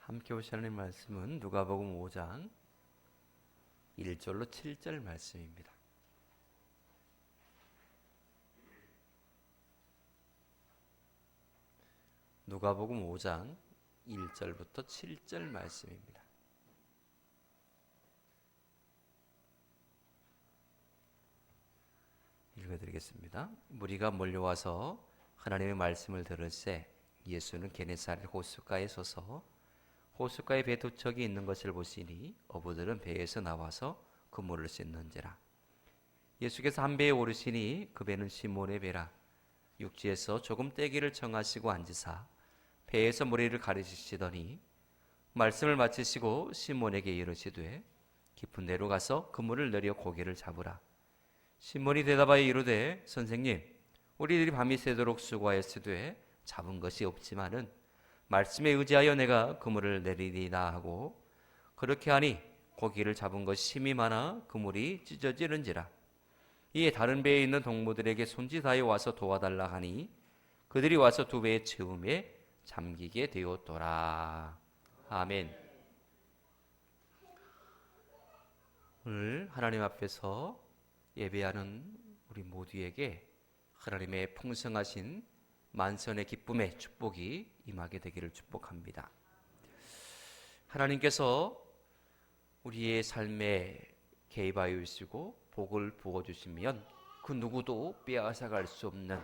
함께 보시는 하나님 말씀은 누가복음 5장 1절로 7절 말씀입니다. 누가복음 5장 1절부터 7절 말씀입니다. 읽어드리겠습니다. 무리가 몰려와서 하나님의 말씀을 들을새 예수는 게네사렛 호숫가에 서서 호숫가에 배 두 척이 있는 것을 보시니 어부들은 배에서 나와서 그물을 씻는지라. 예수께서 한 배에 오르시니 그 배는 시몬의 배라. 육지에서 조금 떼기를 청하시고 앉으사 배에서 무리를 가르치시더니 말씀을 마치시고 시몬에게 이르시되 깊은 데로 가서 그물을 내려 고기를 잡으라. 시몬이 대답하여 이르되 선생님, 우리들이 밤이 새도록 수고하였으되 잡은 것이 없지만은 말씀에 의지하여 내가 그물을 내리리다 하고 그렇게 하니 고기를 잡은 것이 힘이 많아 그물이 찢어지는지라. 이에 다른 배에 있는 동무들에게 손짓하여 와서 도와달라 하니 그들이 와서 두 배의 채움에 잠기게 되었더라. 아멘. 오늘 하나님 앞에서 예배하는 우리 모두에게 하나님의 풍성하신 만선의 기쁨의 축복이 임하게 되기를 축복합니다. 하나님께서 우리의 삶에 개입하여 주시고 복을 부어주시면 그 누구도 빼앗아갈 수 없는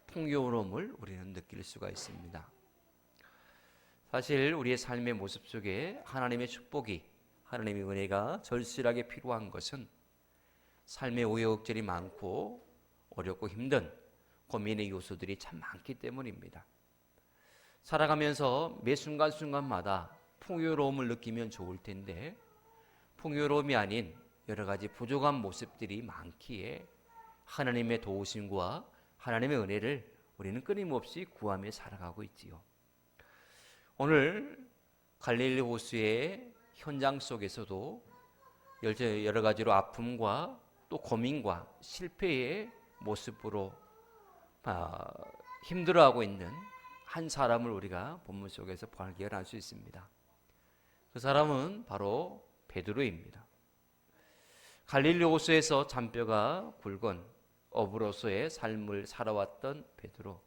풍요로움을 우리는 느낄 수가 있습니다. 사실 우리의 삶의 모습 속에 하나님의 축복이, 하나님의 은혜가 절실하게 필요한 것은 삶의 우여곡절이 많고 어렵고 힘든 고민의 요소들이 참 많기 때문입니다. 살아가면서 매 순간순간마다 풍요로움을 느끼면 좋을 텐데 풍요로움이 아닌 여러 가지 부족한 모습들이 많기에 하나님의 도우심과 하나님의 은혜를 우리는 끊임없이 구하며 살아가고 있지요. 오늘 갈릴리 호수의 현장 속에서도 여러 가지로 아픔과 또 고민과 실패의 모습으로 힘들어하고 있는 한 사람을 우리가 본문 속에서 발견할 수 있습니다. 그 사람은 바로 베드로입니다. 갈릴리 호수에서 잔뼈가 굵은 어부로서의 삶을 살아왔던 베드로.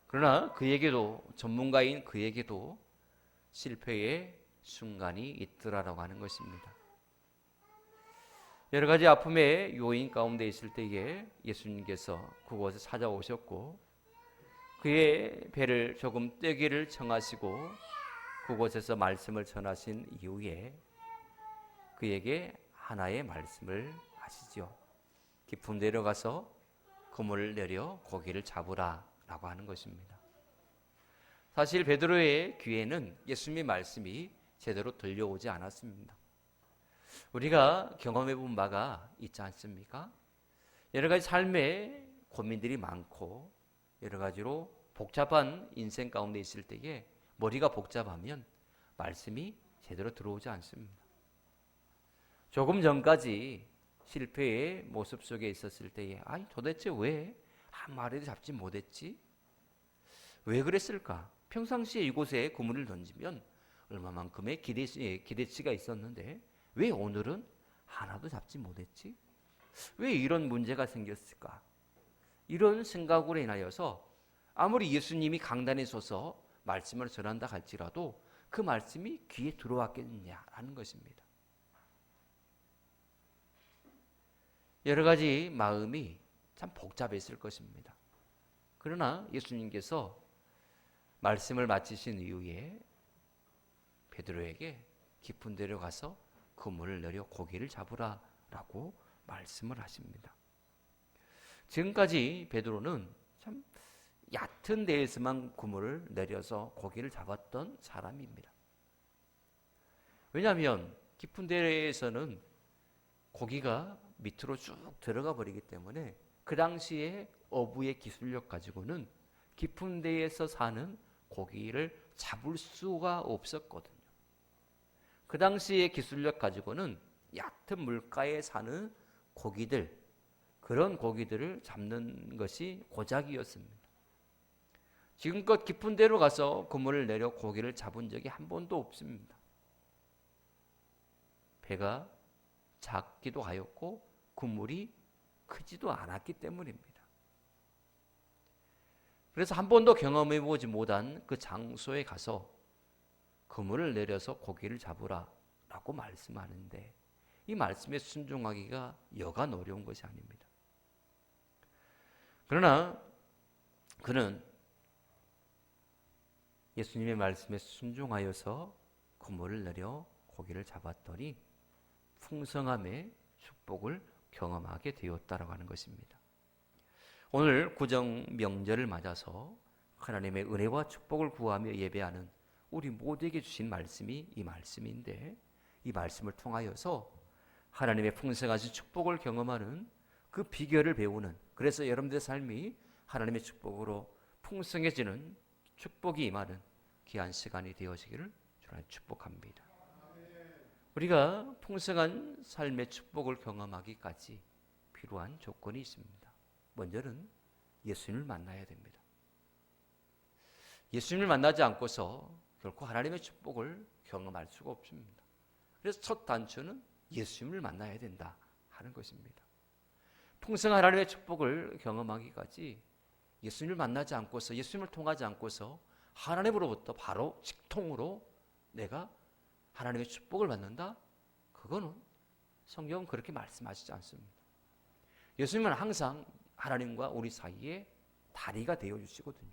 그러나 그에게도, 전문가인 그에게도 실패의 순간이 있더라라고 하는 것입니다. 여러 가지 아픔의 요인 가운데 있을 때에 예수님께서 그곳에 찾아오셨고 그의 배를 조금 떼기를 청하시고 그곳에서 말씀을 전하신 이후에 그에게 하나의 말씀을 하시죠. 깊은 데로 가서 그물을 내려 고기를 잡으라 라고 하는 것입니다. 사실 베드로의 귀에는 예수님의 말씀이 제대로 들려오지 않았습니다. 우리가 경험해 본 바가 있지 않습니까? 여러 가지 삶의 고민들이 많고 여러 가지로 복잡한 인생 가운데 있을 때에 머리가 복잡하면 말씀이 제대로 들어오지 않습니다. 조금 전까지 실패의 모습 속에 있었을 때에 아니 도대체 왜 한 마리도 잡지 못했지? 왜 그랬을까? 평상시에 이곳에 그물을 던지면 얼마만큼의 기대치가 있었는데 왜 오늘은 하나도 잡지 못했지? 왜 이런 문제가 생겼을까? 이런 생각으로 인하여서 아무리 예수님이 강단에 서서 말씀을 전한다 할지라도 그 말씀이 귀에 들어왔겠느냐라는 것입니다. 여러 가지 마음이 참 복잡했을 것입니다. 그러나 예수님께서 말씀을 마치신 이후에 베드로에게 깊은 데로 가서 그물을 내려 고기를 잡으라 라고 말씀을 하십니다. 지금까지 베드로는 참 얕은 데에서만 그물을 내려서 고기를 잡았던 사람입니다. 왜냐하면 깊은 데에서는 고기가 밑으로 쭉 들어가 버리기 때문에 그 당시에 어부의 기술력 가지고는 깊은 데에서 사는 고기를 잡을 수가 없었거든요. 그 당시의 기술력 가지고는 얕은 물가에 사는 고기들, 그런 고기들을 잡는 것이 고작이었습니다. 지금껏 깊은 데로 가서 그물을 내려 고기를 잡은 적이 한 번도 없습니다. 배가 작기도 하였고 그물이 크지도 않았기 때문입니다. 그래서 한 번도 경험해 보지 못한 그 장소에 가서 그물을 내려서 고기를 잡으라 라고 말씀하는데, 이 말씀에 순종하기가 여간 어려운 것이 아닙니다. 그러나 그는 예수님의 말씀에 순종하여서 그물을 내려 고기를 잡았더니 풍성함의 축복을 경험하게 되었다라고 하는 것입니다. 오늘 구정 명절을 맞아서 하나님의 은혜와 축복을 구하며 예배하는 우리 모두에게 주신 말씀이 이 말씀인데, 이 말씀을 통하여서 하나님의 풍성하신 축복을 경험하는 그 비결을 배우는, 그래서 여러분들의 삶이 하나님의 축복으로 풍성해지는, 축복이 임하는 귀한 시간이 되어지기를 주님 축복합니다. 우리가 풍성한 삶의 축복을 경험하기까지 필요한 조건이 있습니다. 먼저는 예수님을 만나야 됩니다. 예수님을 만나지 않고서 결코 하나님의 축복을 경험할 수가 없습니다. 그래서 첫 단추는 예수님을 만나야 된다 하는 것입니다. 풍성한 하나님의 축복을 경험하기까지 예수님을 만나지 않고서, 예수님을 통하지 않고서 하나님으로부터 바로 직통으로 내가 하나님의 축복을 받는다? 그거는 성경은 그렇게 말씀하시지 않습니다. 예수님은 항상 하나님과 우리 사이에 다리가 되어주시거든요.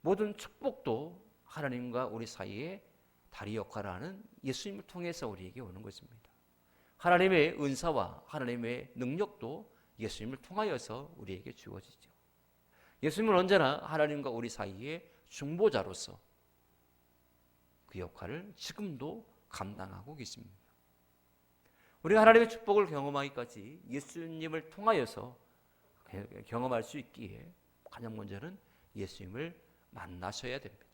모든 축복도 하나님과 우리 사이에 다리 역할을 하는 예수님을 통해서 우리에게 오는 것입니다. 하나님의 은사와 하나님의 능력도 예수님을 통하여서 우리에게 주어지죠. 예수님은 언제나 하나님과 우리 사이에 중보자로서 그 역할을 지금도 감당하고 계십니다. 우리가 하나님의 축복을 경험하기까지 예수님을 통하여서 경험할 수 있기에 가장 먼저는 예수님을 만나셔야 됩니다.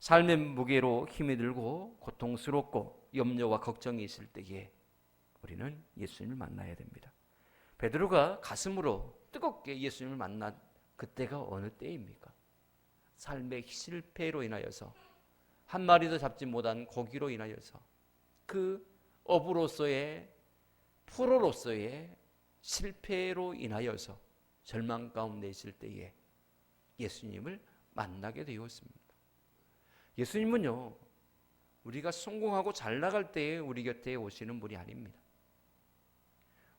삶의 무게로 힘이 들고 고통스럽고 염려와 걱정이 있을 때에 우리는 예수님을 만나야 됩니다. 베드로가 가슴으로 뜨겁게 예수님을 만난 그때가 어느 때입니까? 삶의 실패로 인하여서, 한 마리도 잡지 못한 고기로 인하여서, 그 어부로서의, 프로로서의 실패로 인하여서 절망 가운데 있을 때에 예수님을 만나게 되었습니다. 예수님은요, 우리가 성공하고 잘 나갈 때에 우리 곁에 오시는 분이 아닙니다.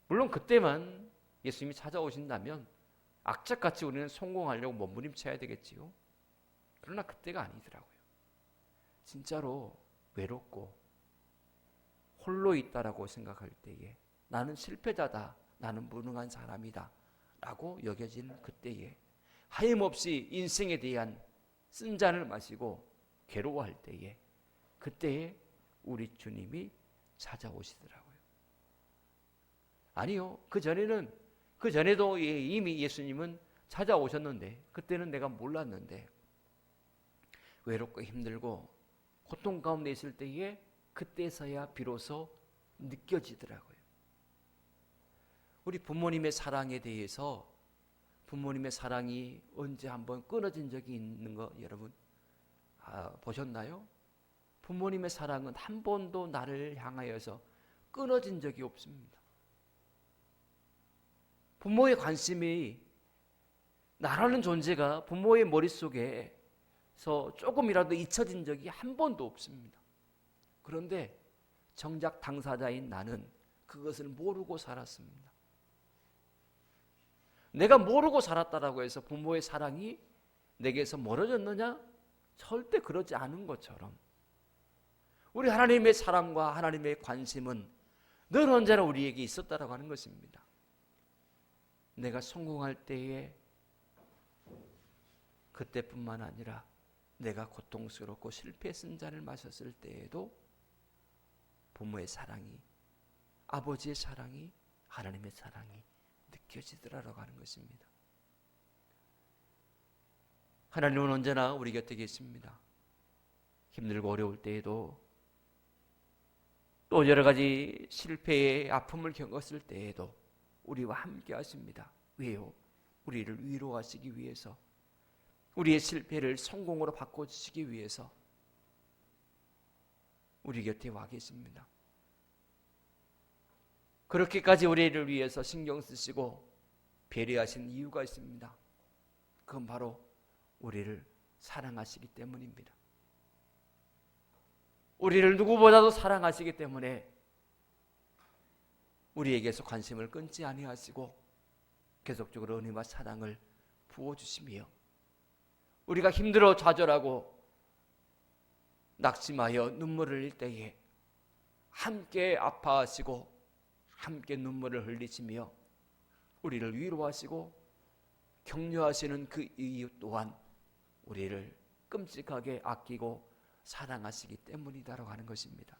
물론 그때만 예수님이 찾아오신다면 악착같이 우리는 성공하려고 몸부림쳐야 되겠지요. 그러나 그때가 아니더라고요. 진짜로 외롭고 홀로 있다라고 생각할 때에, 나는 실패자다, 나는 무능한 사람이다 라고 여겨지는 그때에 하염없이 인생에 대한 쓴 잔을 마시고 괴로워할 때에, 그때에 우리 주님이 찾아오시더라고요. 아니요, 그 전에도 이미 예수님은 찾아오셨는데 그때는 내가 몰랐는데, 외롭고 힘들고 고통 가운데 있을 때에 그때서야 비로소 느껴지더라고요. 우리 부모님의 사랑에 대해서, 부모님의 사랑이 언제 한번 끊어진 적이 있는 거 여러분 보셨나요? 부모님의 사랑은 한 번도 나를 향하여서 끊어진 적이 없습니다. 부모의 관심이, 나라는 존재가 부모의 머릿속에서 조금이라도 잊혀진 적이 한 번도 없습니다. 그런데 정작 당사자인 나는 그것을 모르고 살았습니다. 내가 모르고 살았다라고 해서 부모의 사랑이 내게서 멀어졌느냐? 절대 그러지 않은 것처럼 우리 하나님의 사랑과 하나님의 관심은 늘 언제나 우리에게 있었다라고 하는 것입니다. 내가 성공할 때에 그때뿐만 아니라 내가 고통스럽고 실패의 쓴 잔을 마셨을 때에도 부모의 사랑이, 아버지의 사랑이, 하나님의 사랑이 느껴지더라라고 하는 것입니다. 하나님은 언제나 우리 곁에 계십니다. 힘들고 어려울 때에도, 또 여러 가지 실패의 아픔을 겪었을 때에도 우리와 함께 하십니다. 왜요? 우리를 위로하시기 위해서, 우리의 실패를 성공으로 바꿔주시기 위해서 우리 곁에 와 계십니다. 그렇게까지 우리를 위해서 신경 쓰시고 배려하신 이유가 있습니다. 그건 바로 우리를 사랑하시기 때문입니다. 우리를 누구보다도 사랑하시기 때문에 우리에게서 관심을 끊지 아니하시고 계속적으로 은혜와 사랑을 부어주시며 우리가 힘들어 좌절하고 낙심하여 눈물을 흘릴 때에 함께 아파하시고 함께 눈물을 흘리시며 우리를 위로하시고 격려하시는 그 이유 또한 우리를 끔찍하게 아끼고 사랑하시기 때문이다라고 하는 것입니다.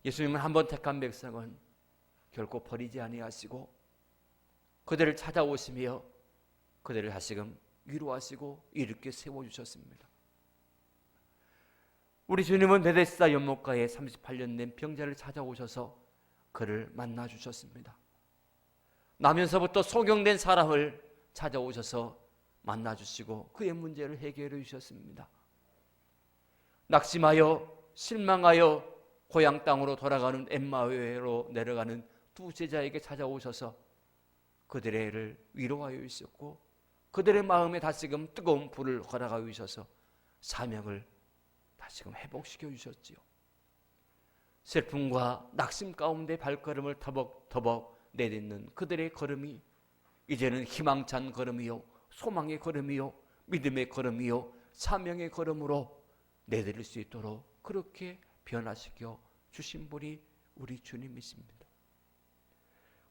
예수님은 한번 택한 백성은 결코 버리지 아니하시고 그들을 찾아오시며 그들을 다시금 위로하시고 일으켜 세워주셨습니다. 우리 주님은 베데스다 연못가에 38년 된 병자를 찾아오셔서 그를 만나주셨습니다. 나면서부터 소경된 사람을 찾아오셔서 만나주시고 그의 문제를 해결해 주셨습니다. 낙심하여 실망하여 고향 땅으로 돌아가는 엠마오로 내려가는 두 제자에게 찾아오셔서 그들의 애를 위로하여 주셨고 그들의 마음에 다시금 뜨거운 불을 허락하여 주셔서 사명을 다시금 회복시켜 주셨지요. 슬픔과 낙심 가운데 발걸음을 터벅터벅 내딛는 그들의 걸음이 이제는 희망찬 걸음이요 소망의 걸음이요 믿음의 걸음이요 사명의 걸음으로 내드릴 수 있도록 그렇게 변화시켜 주신 분이 우리 주님이십니다.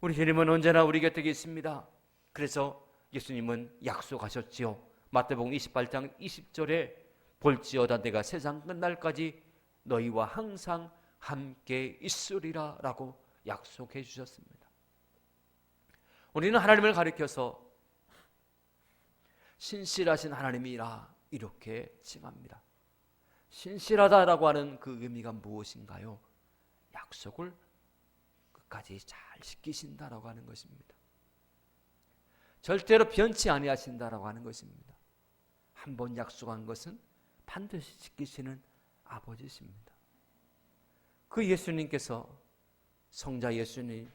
우리 주님은 언제나 우리 곁에 계십니다. 그래서 예수님은 약속하셨지요. 마태복음 28장 20절에 볼지어다 내가 세상 끝날까지 너희와 항상 함께 있으리라 라고 약속해 주셨습니다. 우리는 하나님을 가리켜서 신실하신 하나님이라 이렇게 칭합니다. 신실하다라고 하는 그 의미가 무엇인가요? 약속을 끝까지 잘 지키신다라고 하는 것입니다. 절대로 변치 아니하신다라고 하는 것입니다. 한번 약속한 것은 반드시 지키시는 아버지십니다. 그 예수님께서 성자 예수님께서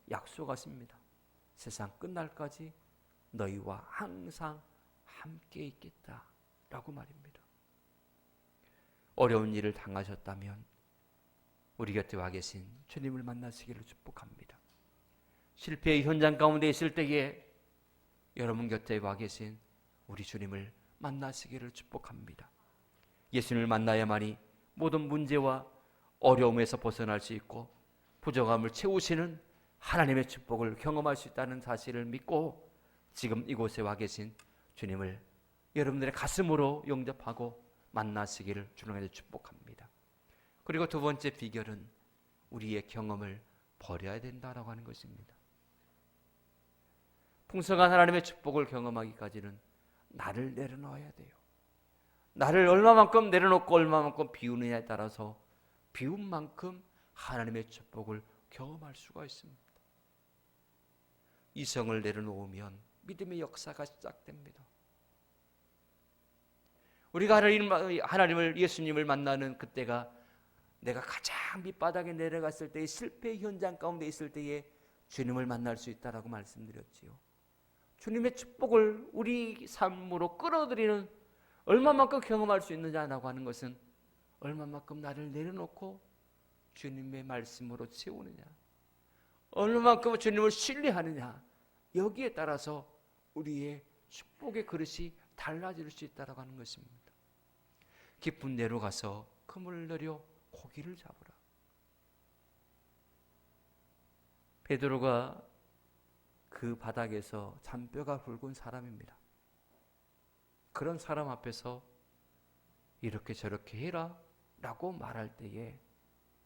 약속하십니다. 세상 끝날까지 너희와 항상 함께 있겠다라고 말입니다. 어려운 일을 당하셨다면 우리 곁에 와 계신 주님을 만나시기를 축복합니다. 실패의 현장 가운데 있을 때에 여러분 곁에 와 계신 우리 주님을 만나시기를 축복합니다. 예수님을 만나야만이 모든 문제와 어려움에서 벗어날 수 있고 부족함을 채우시는 하나님의 축복을 경험할 수 있다는 사실을 믿고 지금 이곳에 와 계신 주님을 여러분들의 가슴으로 영접하고 만나시기를 주님께 축복합니다. 그리고 두 번째 비결은 우리의 경험을 버려야 된다라고 하는 것입니다. 풍성한 하나님의 축복을 경험하기까지는 나를 내려놓아야 돼요. 나를 얼마만큼 내려놓고 얼마만큼 비우느냐에 따라서 비운 만큼 하나님의 축복을 경험할 수가 있습니다. 이성을 내려놓으면 믿음의 역사가 시작됩니다. 우리가 하나님을 예수님을 만나는 그때가 내가 가장 밑바닥에 내려갔을 때의 실패 현장 가운데 있을 때에 주님을 만날 수 있다라고 말씀드렸지요. 주님의 축복을 우리 삶으로 끌어들이는 얼마만큼 경험할 수 있느냐라고 하는 것은 얼마만큼 나를 내려놓고 주님의 말씀으로 채우느냐, 얼마만큼 주님을 신뢰하느냐, 여기에 따라서 우리의 축복의 그릇이 달라질 수 있다라고 하는 것입니다. 깊은 데로 가서 그물을 내려 고기를 잡으라. 베드로가 그 바닥에서 잔뼈가 굵은 사람입니다. 그런 사람 앞에서 이렇게 저렇게 해라 라고 말할 때에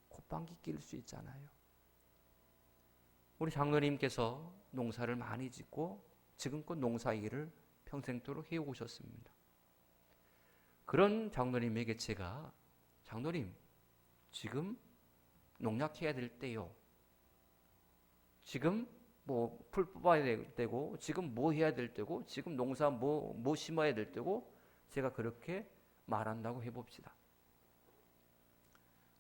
콧방귀 낄 수 있잖아요. 우리 장로님께서 농사를 많이 짓고 지금껏 농사일을 평생토록 해오셨습니다. 그런 장로님에게 제가 장로님 지금 농약해야 될 때요. 지금 뭐 풀 뽑아야 될 때고 지금 뭐 해야 될 때고 지금 농사 뭐 심어야 될 때고 제가 그렇게 말한다고 해봅시다.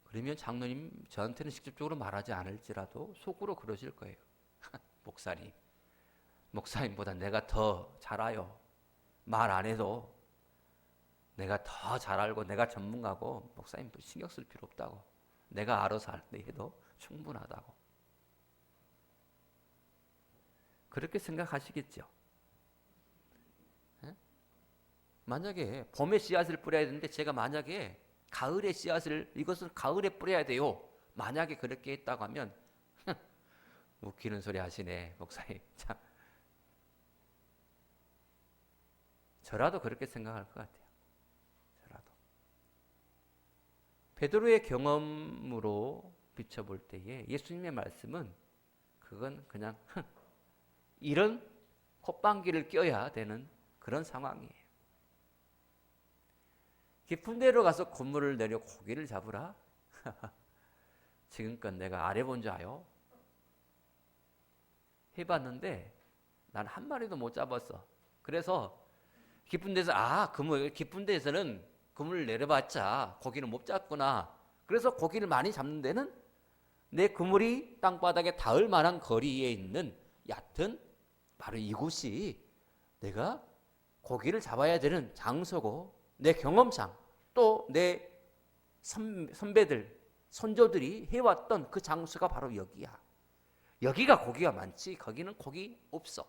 그러면 장로님 저한테는 직접적으로 말하지 않을지라도 속으로 그러실 거예요. 목사님보다 내가 더 잘 알아요. 말 안 해도 내가 더 잘 알고 내가 전문가고 목사님 신경 쓸 필요 없다고. 내가 알아서 해도 충분하다고. 그렇게 생각하시겠죠. 예? 만약에 봄에 씨앗을 뿌려야 되는데 제가 만약에 가을에 씨앗을 이것을 가을에 뿌려야 돼요. 만약에 그렇게 했다고 하면 웃기는 소리 하시네 목사님. 참 저라도 그렇게 생각할 것 같아요. 저라도 베드로의 경험으로 비춰볼 때에 예수님의 말씀은 그건 그냥 이런 콧방귀를 껴야 되는 그런 상황이에요. 깊은 데로 가서 그물을 내려 고기를 잡으라. 지금껏 내가 안 해본 줄 아요? 해봤는데 난 한 마리도 못 잡았어. 그래서 깊은 데서 깊은 데서는 그물을 내려봤자 고기는 못 잡구나. 그래서 고기를 많이 잡는 데는 내 그물이 땅바닥에 닿을 만한 거리에 있는 얕은 바로 이곳이 내가 고기를 잡아야 되는 장소고 내 경험상 또 내 선배들, 선조들이 해왔던 그 장소가 바로 여기야. 여기가 고기가 많지 거기는 고기 없어.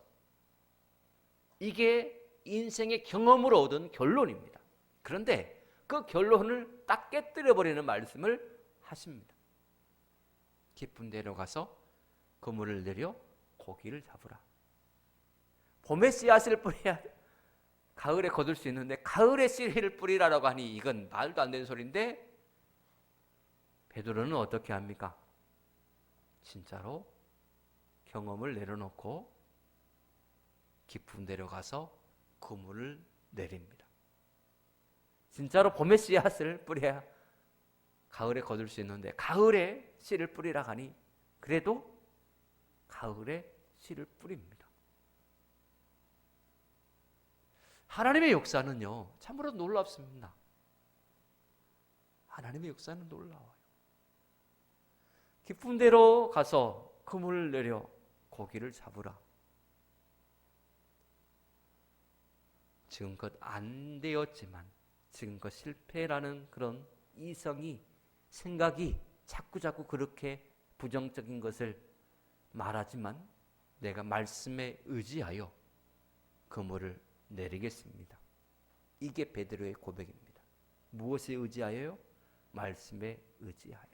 이게 인생의 경험으로 얻은 결론입니다. 그런데 그 결론을 딱 깨뜨려버리는 말씀을 하십니다. 깊은 데로 가서 그물을 내려 고기를 잡으라. 봄에 씨앗을 뿌려야 가을에 거둘 수 있는데 가을에 씨를 뿌리라라고 하니 이건 말도 안 되는 소리인데 베드로는 어떻게 합니까? 진짜로 경험을 내려놓고 깊은 데로 가서 그물을 내립니다. 진짜로 봄에 씨앗을 뿌려야 가을에 거둘 수 있는데 가을에 씨를 뿌리라 하니 그래도 가을에 씨를 뿌립니다. 하나님의 역사는요 참으로 놀랍습니다. 하나님의 역사는 놀라워요. 깊은 데로 가서 그물을 내려 고기를 잡으라. 지금껏 안 되었지만 지금껏 실패라는 그런 이성이 생각이 자꾸 그렇게 부정적인 것을 말하지만 내가 말씀에 의지하여 그물을 내리겠습니다. 이게 베드로의 고백입니다. 무엇에 의지하여요? 말씀에 의지하여.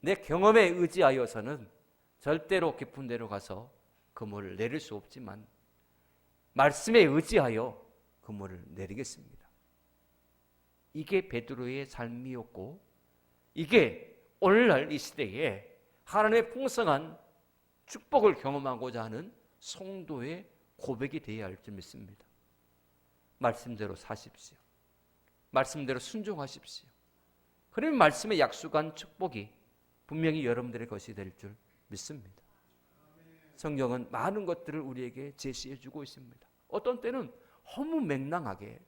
내 경험에 의지하여서는 절대로 깊은 데로 가서 그물을 내릴 수 없지만 말씀에 의지하여 그물을 내리겠습니다. 이게 베드로의 삶이었고 이게 오늘날 이 시대에 하나님의 풍성한 축복을 경험하고자 하는 성도의 고백이 되어야 할 줄 믿습니다. 말씀대로 사십시오. 말씀대로 순종하십시오. 그러면 말씀에 약속한 축복이 분명히 여러분들의 것이 될 줄 믿습니다. 성경은 많은 것들을 우리에게 제시해 주고 있습니다. 어떤 때는 허무맹랑하게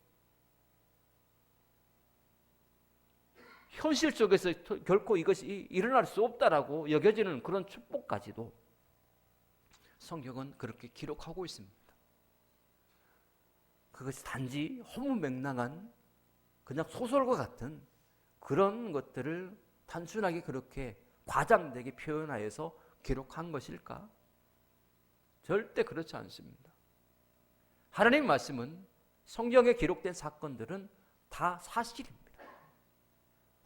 현실 속에서 결코 이것이 일어날 수 없다라고 여겨지는 그런 축복까지도 성경은 그렇게 기록하고 있습니다. 그것이 단지 허무맹랑한 그냥 소설과 같은 그런 것들을 단순하게 그렇게 과장되게 표현하여서 기록한 것일까? 절대 그렇지 않습니다. 하나님의 말씀은 성경에 기록된 사건들은 다 사실입니다.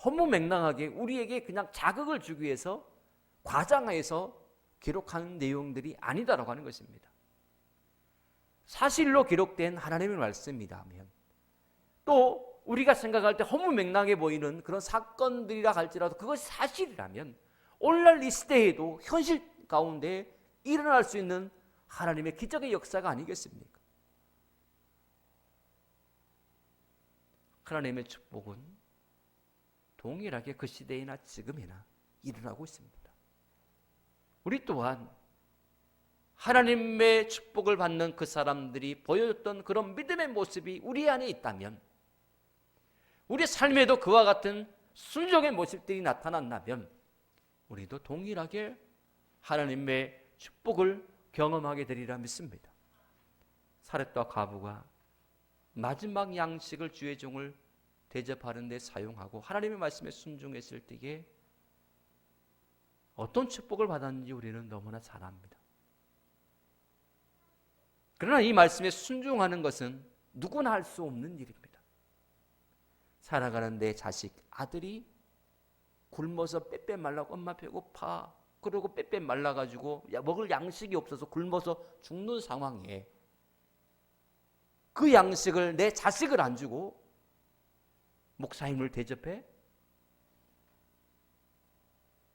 허무맹랑하게 우리에게 그냥 자극을 주기 위해서 과장해서 기록한 내용들이 아니다라고 하는 것입니다. 사실로 기록된 하나님의 말씀이라면 또 우리가 생각할 때 허무맹랑해 보이는 그런 사건들이라 할지라도 그것이 사실이라면 오늘날 이 시대에도 현실 가운데 일어날 수 있는 하나님의 기적의 역사가 아니겠습니까? 하나님의 축복은 동일하게 그 시대이나 지금이나 일어나고 있습니다. 우리 또한 하나님의 축복을 받는 그 사람들이 보여줬던 그런 믿음의 모습이 우리 안에 있다면, 우리 삶에도 그와 같은 순종의 모습들이 나타난다면 우리도 동일하게 하나님의 축복을 경험하게 되리라 믿습니다. 사렙과 과부가 마지막 양식을 주의 종을 대접하는 데 사용하고 하나님의 말씀에 순종했을 때에 어떤 축복을 받았는지 우리는 너무나 잘 압니다. 그러나 이 말씀에 순종하는 것은 누구나 할 수 없는 일입니다. 살아가는 내 자식, 아들이 굶어서 빼빼 말라고 엄마 배고파 그러고 빼빼 말라가지고 먹을 양식이 없어서 굶어서 죽는 상황에 그 양식을 내 자식을 안 주고 목사님을 대접해?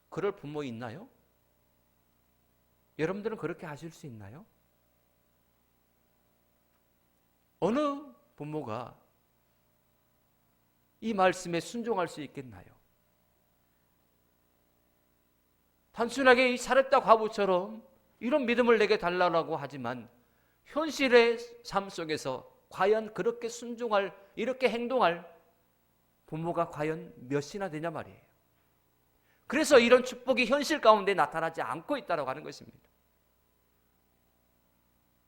그럴 부모 있나요? 여러분들은 그렇게 하실 수 있나요? 어느 부모가 이 말씀에 순종할 수 있겠나요? 단순하게 이 사렙다 과부처럼 이런 믿음을 내게 달라고 하지만 현실의 삶 속에서 과연 그렇게 순종할, 이렇게 행동할 부모가 과연 몇이나 되냐 말이에요. 그래서 이런 축복이 현실 가운데 나타나지 않고 있다고 하는 것입니다.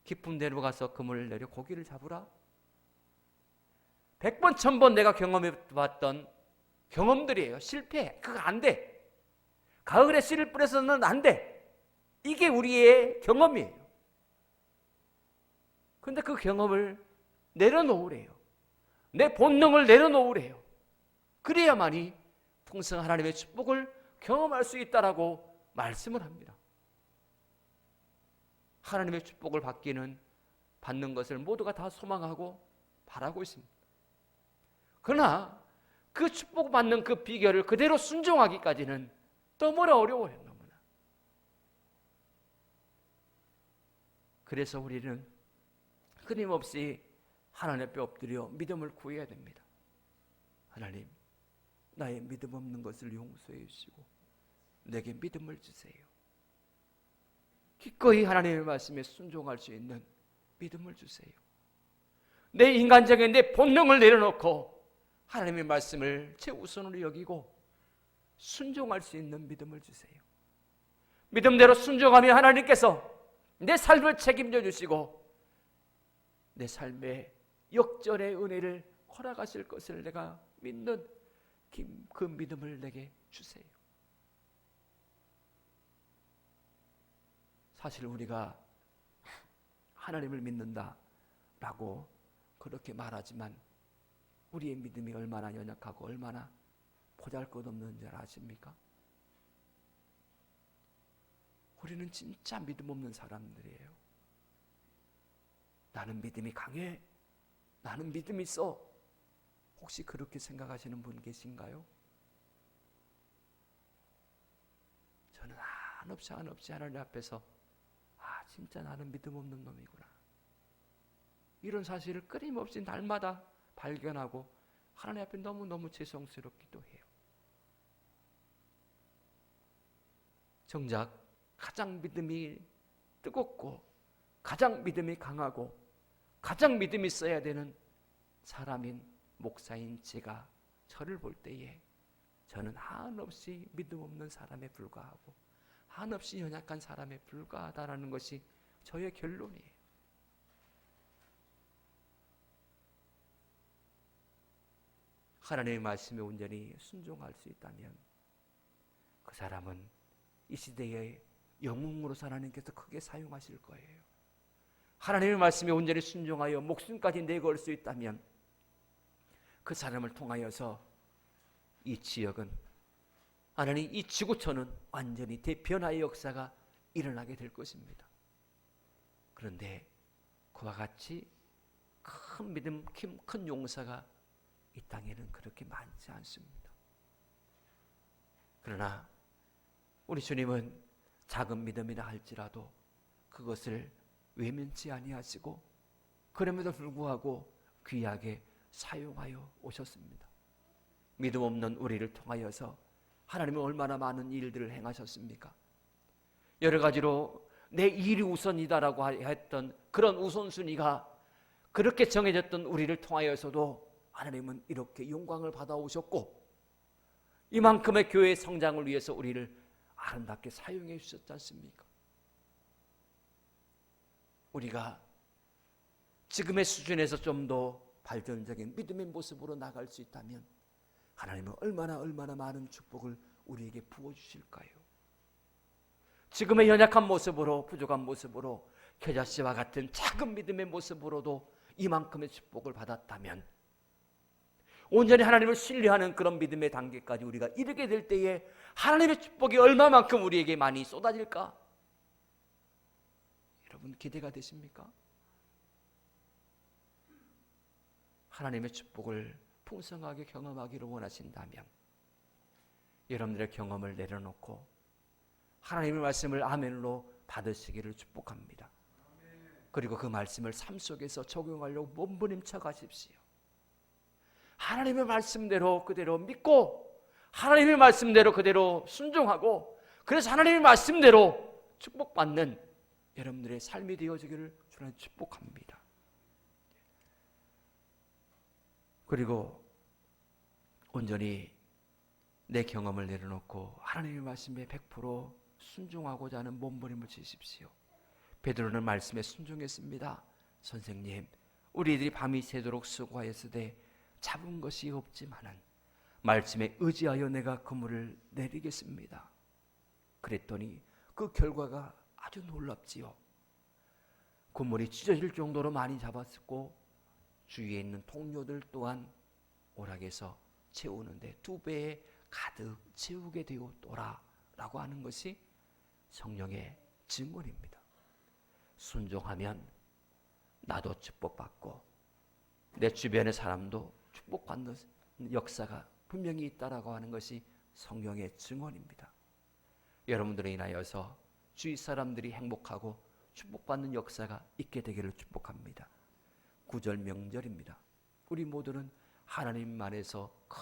깊은 데로 가서 그물을 내려 고기를 잡으라. 100번 1000번 내가 경험해봤던 경험들이에요. 실패, 그거 안 돼. 가을에 씨를 뿌려서는 안 돼. 이게 우리의 경험이에요. 그런데 그 경험을 내려놓으래요. 내 본능을 내려놓으래요. 그래야만이 풍성한 하나님의 축복을 경험할 수 있다라고 말씀을 합니다. 하나님의 축복을 받는 것을 모두가 다 소망하고 바라고 있습니다. 그러나 그 축복받는 그 비결을 그대로 순종하기까지는 너무나 어려워요. 너무나. 그래서 우리는 끊임없이 하나님 앞에 엎드려 믿음을 구해야 됩니다. 하나님, 나의 믿음 없는 것을 용서해 주시고 내게 믿음을 주세요. 기꺼이 하나님의 말씀에 순종할 수 있는 믿음을 주세요. 내 인간적인 내 본능을 내려놓고 하나님의 말씀을 최우선으로 여기고 순종할 수 있는 믿음을 주세요. 믿음대로 순종하며 하나님께서 내 삶을 책임져 주시고 내 삶의 역전의 은혜를 허락하실 것을 내가 믿는 그 믿음을 내게 주세요. 사실 우리가 하나님을 믿는다라고 그렇게 말하지만 우리의 믿음이 얼마나 연약하고 얼마나 보잘것없는 줄 아십니까? 우리는 진짜 믿음 없는 사람들이에요. 나는 믿음이 강해. 나는 믿음이 있어. 혹시 그렇게 생각하시는 분 계신가요? 저는 한없이 하나님 앞에서 진짜 나는 믿음 없는 놈이구나. 이런 사실을 끊임없이 날마다 발견하고 하나님 앞에 너무너무 죄송스럽기도 해요. 정작 가장 믿음이 뜨겁고 가장 믿음이 강하고 가장 믿음이 있어야 되는 사람인 목사인 제가 저를 볼 때에 저는 한없이 믿음 없는 사람에 불과하고 한없이 연약한 사람에 불과하다라는 것이 저의 결론이에요. 하나님의 말씀에 온전히 순종할 수 있다면 그 사람은 이 시대에 영웅으로 하나님께서 크게 사용하실 거예요. 하나님의 말씀에 온전히 순종하여 목숨까지 내걸 수 있다면 그 사람을 통하여서 이 지역은, 하나님 이 지구촌은 완전히 대변화의 역사가 일어나게 될 것입니다. 그런데 그와 같이 큰 믿음, 큰 용사가 이 땅에는 그렇게 많지 않습니다. 그러나 우리 주님은 작은 믿음이라 할지라도 그것을 외면치 아니하시고 그럼에도 불구하고 귀하게 사용하여 오셨습니다. 믿음 없는 우리를 통하여서 하나님은 얼마나 많은 일들을 행하셨습니까? 여러 가지로 내 일이 우선이다라고 했던 그런 우선순위가 그렇게 정해졌던 우리를 통하여서도 하나님은 이렇게 영광을 받아오셨고 이만큼의 교회의 성장을 위해서 우리를 아름답게 사용해 주셨지 않습니까? 우리가 지금의 수준에서 좀 더 발전적인 믿음의 모습으로 나갈 수 있다면 하나님은 얼마나 많은 축복을 우리에게 부어주실까요? 지금의 연약한 모습으로, 부족한 모습으로, 겨자씨와 같은 작은 믿음의 모습으로도 이만큼의 축복을 받았다면 온전히 하나님을 신뢰하는 그런 믿음의 단계까지 우리가 이르게 될 때에 하나님의 축복이 얼마만큼 우리에게 많이 쏟아질까? 여러분 기대가 되십니까? 하나님의 축복을 풍성하게 경험하기를 원하신다면 여러분들의 경험을 내려놓고 하나님의 말씀을 아멘으로 받으시기를 축복합니다. 그리고 그 말씀을 삶 속에서 적용하려고 몸부림쳐 가십시오. 하나님의 말씀대로 그대로 믿고 하나님의 말씀대로 그대로 순종하고 그래서 하나님의 말씀대로 축복받는 여러분들의 삶이 되어지기를 주님 축복합니다. 그리고 온전히 내 경험을 내려놓고 하나님의 말씀에 100% 순종하고자 하는 몸부림을 치십시오. 베드로는 말씀에 순종했습니다. 선생님, 우리들이 밤이 새도록 수고하였으되 잡은 것이 없지만은 말씀에 의지하여 내가 그물을 내리겠습니다. 그랬더니 그 결과가 아주 놀랍지요. 그물이 찢어질 정도로 많이 잡았고 주위에 있는 동료들 또한 오락에서 채우는데 2배에 가득 채우게 되었더라 라고 하는 것이 성령의 증언입니다. 순종하면 나도 축복받고 내 주변의 사람도 축복받는 역사가 분명히 있다라고 하는 것이 성령의 증언입니다. 여러분들에 인하여서 주위 사람들이 행복하고 축복받는 역사가 있게 되기를 축복합니다. 구절 명절입니다. 우리 모두는 하나님 안에서 큰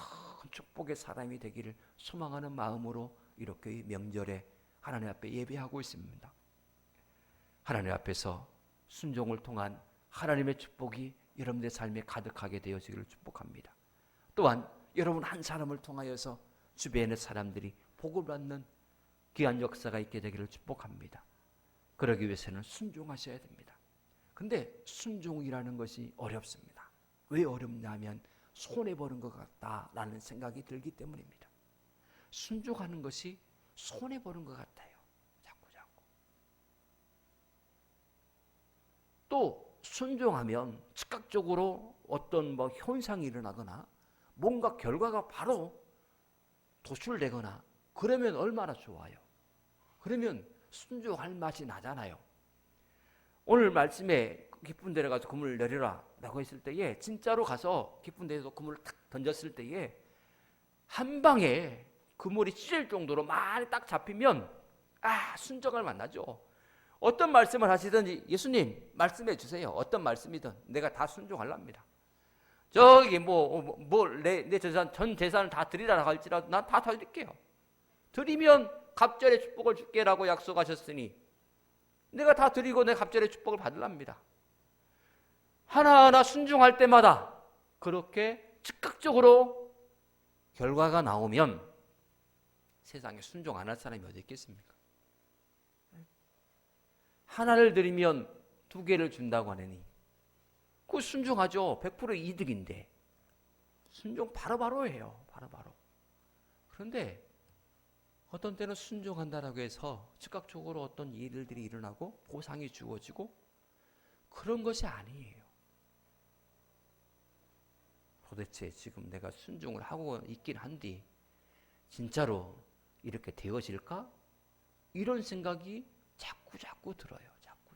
축복의 사람이 되기를 소망하는 마음으로 이렇게 명절에 하나님 앞에 예배하고 있습니다. 하나님 앞에서 순종을 통한 하나님의 축복이 여러분의 삶에 가득하게 되어지기를 축복합니다. 또한 여러분 한 사람을 통하여서 주변의 사람들이 복을 받는 귀한 역사가 있게 되기를 축복합니다. 그러기 위해서는 순종하셔야 됩니다. 근데 순종이라는 것이 어렵습니다. 왜 어렵냐면 손해보는 것 같다라는 생각이 들기 때문입니다. 순종하는 것이 손해보는 것 같아요. 자꾸. 또 순종하면 즉각적으로 어떤 현상이 일어나거나 뭔가 결과가 바로 도출되거나 그러면 얼마나 좋아요. 그러면 순종할 맛이 나잖아요. 오늘 말씀에 깊은 데로 가서 그물을 내려라 라고 했을 때에 진짜로 가서 깊은 데에서 그물을 탁 던졌을 때에 한 방에 그물이 찢을 정도로 많이 딱 잡히면 순종을 만나죠. 어떤 말씀을 하시든지 예수님 말씀해 주세요. 어떤 말씀이든 내가 다 순종하랍니다. 저기 내 재산, 전 재산을 다 드리라고 할지라도 난 다 드릴게요. 드리면 갑절의 축복을 줄게라고 약속하셨으니 내가 다 드리고 내 갑절의 축복을 받으랍니다. 하나하나 순종할 때마다 그렇게 즉각적으로 결과가 나오면 세상에 순종 안 할 사람이 어디 있겠습니까? 하나를 드리면 2개를 준다고 하느니 그거 순종하죠. 100% 이득인데 순종 바로바로 해요. 바로바로. 그런데 어떤 때는 순종한다라고 해서 즉각적으로 어떤 일들이 일어나고 보상이 주어지고 그런 것이 아니에요. 도대체 지금 내가 순종을 하고 있긴 한데 진짜로 이렇게 되어질까? 이런 생각이 자꾸 들어요. 자꾸.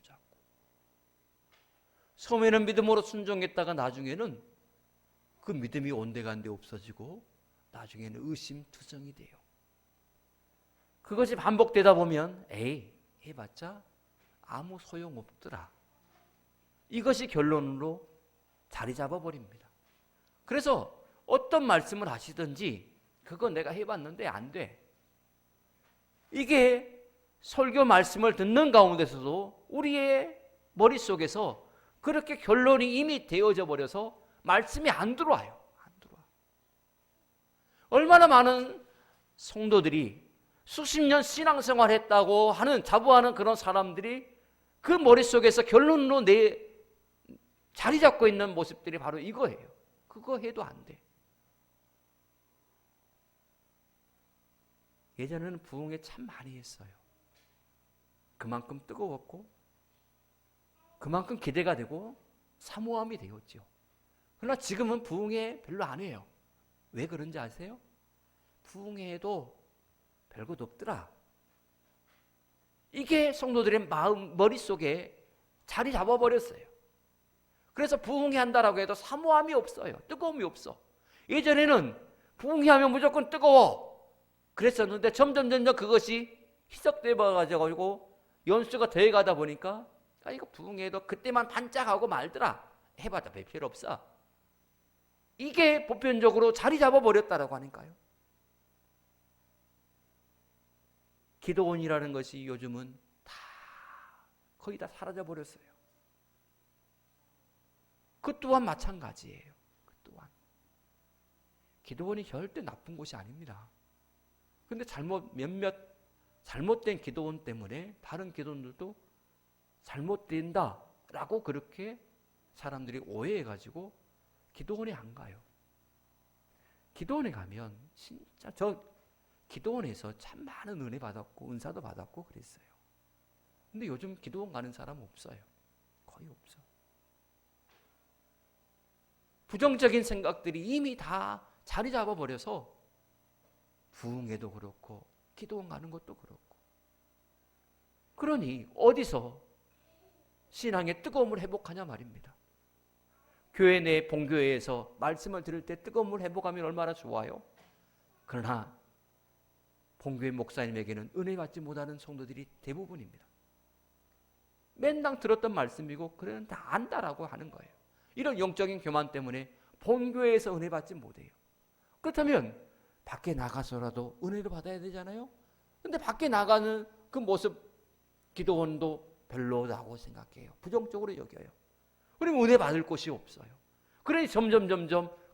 처음에는 믿음으로 순종했다가 나중에는 그 믿음이 온데간데 없어지고 나중에는 의심투성이 돼요. 그것이 반복되다 보면 해봤자 아무 소용없더라. 이것이 결론으로 자리 잡아버립니다. 그래서 어떤 말씀을 하시든지 그거 내가 해봤는데 안 돼. 이게 설교 말씀을 듣는 가운데서도 우리의 머릿속에서 그렇게 결론이 이미 되어져 버려서 말씀이 안 들어와요. 안 들어와. 얼마나 많은 성도들이 수십 년 신앙생활 했다고 하는 자부하는 그런 사람들이 그 머릿속에서 결론으로 자리 잡고 있는 모습들이 바로 이거예요. 그거 해도 안 돼. 예전에는 부흥회 참 많이 했어요. 그만큼 뜨거웠고 그만큼 기대가 되고 사모함이 되었죠. 그러나 지금은 부흥회 별로 안 해요. 왜 그런지 아세요? 부흥회에도 별것 없더라. 이게 성도들의 머릿속에 자리 잡아버렸어요. 그래서 부흥회 한다라고 해도 사모함이 없어요. 뜨거움이 없어. 예전에는 부흥회 하면 무조건 뜨거워 그랬었는데 점점 그것이 희석되어 가지고 연수가 더해가다 보니까 이거 부흥회도 그때만 반짝하고 말더라. 해봐도 별 필요 없어. 이게 보편적으로 자리 잡아버렸다라고 하니까요. 기도원이라는 것이 요즘은 거의 다 사라져버렸어요. 그 또한 마찬가지예요. 그 또한 기도원이 절대 나쁜 곳이 아닙니다. 그런데 몇몇 잘못된 기도원 때문에 다른 기도원들도 잘못된다라고 그렇게 사람들이 오해해가지고 기도원에 안 가요. 기도원에 가면 진짜 기도원에서 참 많은 은혜 받았고 은사도 받았고 그랬어요. 근데 요즘 기도원 가는 사람 없어요. 거의 없어. 부정적인 생각들이 이미 다 자리 잡아버려서 부흥회도 그렇고 기도원 가는 것도 그렇고. 그러니 어디서 신앙의 뜨거움을 회복하냐 말입니다. 교회 내 본교회에서 말씀을 들을 때 뜨거움을 회복하면 얼마나 좋아요. 그러나 본교회 목사님에게는 은혜 받지 못하는 성도들이 대부분입니다. 맨날 들었던 말씀이고 그래는 다 안다라고 하는 거예요. 이런 영적인 교만 때문에 본교회에서 은혜 받지 못해요. 그렇다면 밖에 나가서라도 은혜를 받아야 되잖아요. 그런데 밖에 나가는 그 모습 기도원도 별로라고 생각해요. 부정적으로 여겨요. 그러면 은혜 받을 곳이 없어요. 그러니 점점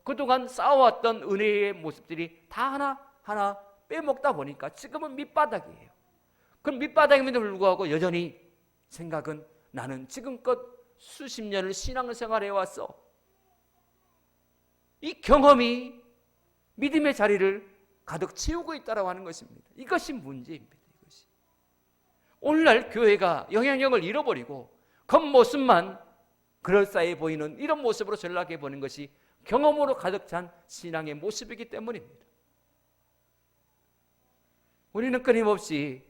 그동안 쌓아왔던 은혜의 모습들이 다 하나하나 빼먹다 보니까 지금은 밑바닥이에요. 그럼 밑바닥임에도 불구하고 여전히 생각은 나는 지금껏 수십 년을 신앙생활 해왔어. 이 경험이 믿음의 자리를 가득 채우고 있다고 하는 것입니다. 이것이 문제입니다. 이것이. 오늘날 교회가 영향력을 잃어버리고 겉모습만 그럴싸해 보이는 이런 모습으로 전락해 보는 것이 경험으로 가득 찬 신앙의 모습이기 때문입니다. 우리는 끊임없이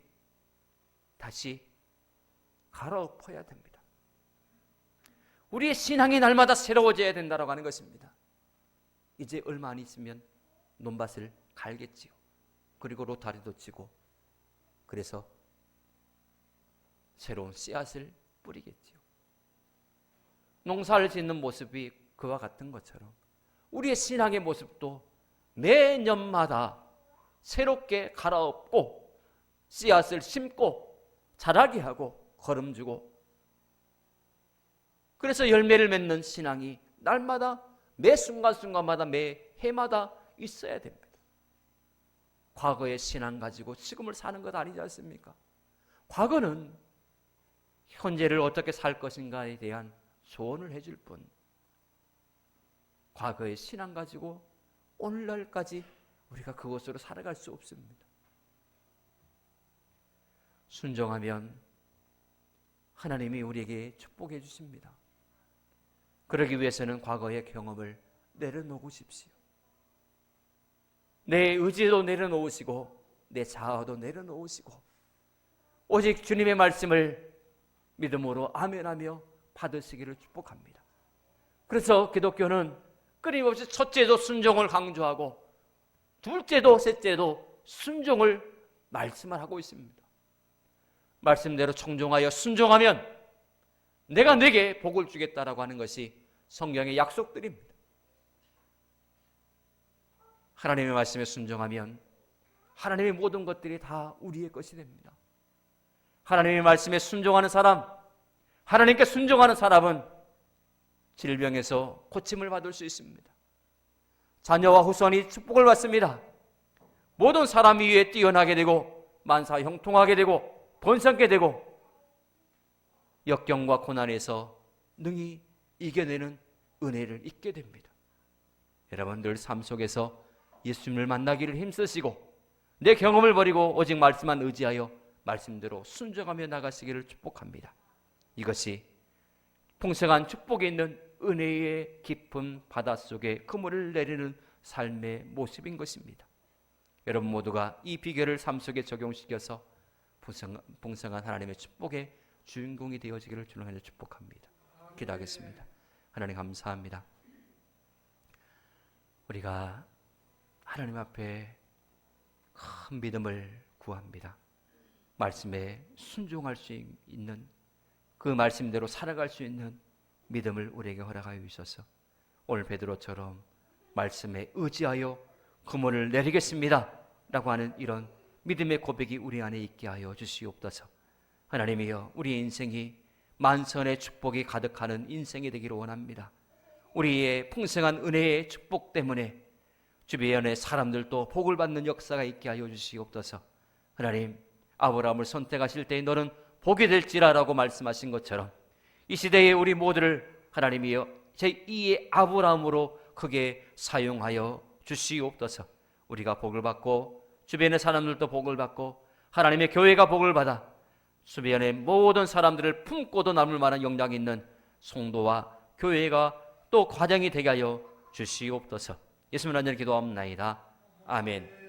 다시 갈아엎어야 됩니다. 우리의 신앙이 날마다 새로워져야 된다고 하는 것입니다. 이제 얼마 안 있으면 논밭을 갈겠지요. 그리고 로타리도 치고 그래서 새로운 씨앗을 뿌리겠지요. 농사를 짓는 모습이 그와 같은 것처럼 우리의 신앙의 모습도 매년마다 새롭게 갈아엎고 씨앗을 심고 자라게 하고 거름주고 그래서 열매를 맺는 신앙이 날마다 매 순간순간마다 매 해마다 있어야 됩니다. 과거의 신앙 가지고 지금을 사는 것 아니지 않습니까? 과거는 현재를 어떻게 살 것인가에 대한 조언을 해줄 뿐 과거의 신앙 가지고 오늘날까지 우리가 그것으로 살아갈 수 없습니다. 순종하면 하나님이 우리에게 축복해 주십니다. 그러기 위해서는 과거의 경험을 내려놓으십시오. 내 의지도 내려놓으시고 내 자아도 내려놓으시고 오직 주님의 말씀을 믿음으로 아멘하며 받으시기를 축복합니다. 그래서 기독교는 끊임없이 첫째도 순종을 강조하고 둘째도 셋째도 순종을 말씀을 하고 있습니다. 말씀대로 청종하여 순종하면 내가 네게 복을 주겠다라고 하는 것이 성경의 약속들입니다. 하나님의 말씀에 순종하면 하나님의 모든 것들이 다 우리의 것이 됩니다. 하나님의 말씀에 순종하는 사람, 하나님께 순종하는 사람은 질병에서 고침을 받을 수 있습니다. 자녀와 후손이 축복을 받습니다. 모든 사람 위에 뛰어나게 되고 만사 형통하게 되고 번성게 되고 역경과 고난에서 능히 이겨내는 은혜를 잊게 됩니다. 여러분 늘 삶 속에서 예수님을 만나기를 힘쓰시고 내 경험을 버리고 오직 말씀만 의지하여 말씀대로 순종하며 나가시기를 축복합니다. 이것이 풍성한 축복이 있는 은혜의 깊은 바닷속에 그물을 내리는 삶의 모습인 것입니다. 여러분 모두가 이 비결을 삶 속에 적용시켜서 풍성한 하나님의 축복의 주인공이 되어지기를 주님으로 축복합니다. 기도하겠습니다. 하나님 감사합니다. 우리가 하나님 앞에 큰 믿음을 구합니다. 말씀에 순종할 수 있는 그 말씀대로 살아갈 수 있는 믿음을 우리에게 허락하여 주셔서 오늘 베드로처럼 말씀에 의지하여 그물을 내리겠습니다 라고 하는 이런 믿음의 고백이 우리 안에 있게 하여 주시옵소서. 하나님이여 우리의 인생이 만선의 축복이 가득하는 인생이 되기를 원합니다. 우리의 풍성한 은혜의 축복 때문에 주변의 사람들도 복을 받는 역사가 있게 하여 주시옵소서. 하나님 아브라함을 선택하실 때 너는 복이 될지라라고 말씀하신 것처럼 이 시대에 우리 모두를 하나님이여 제2의 아브라함으로 크게 사용하여 주시옵소서. 우리가 복을 받고 주변의 사람들도 복을 받고 하나님의 교회가 복을 받아 주변의 모든 사람들을 품고도 남을 만한 영향이 있는 성도와 교회가 또 과정이 되게 하여 주시옵소서. 예수님 안에 기도합나이다. 아멘.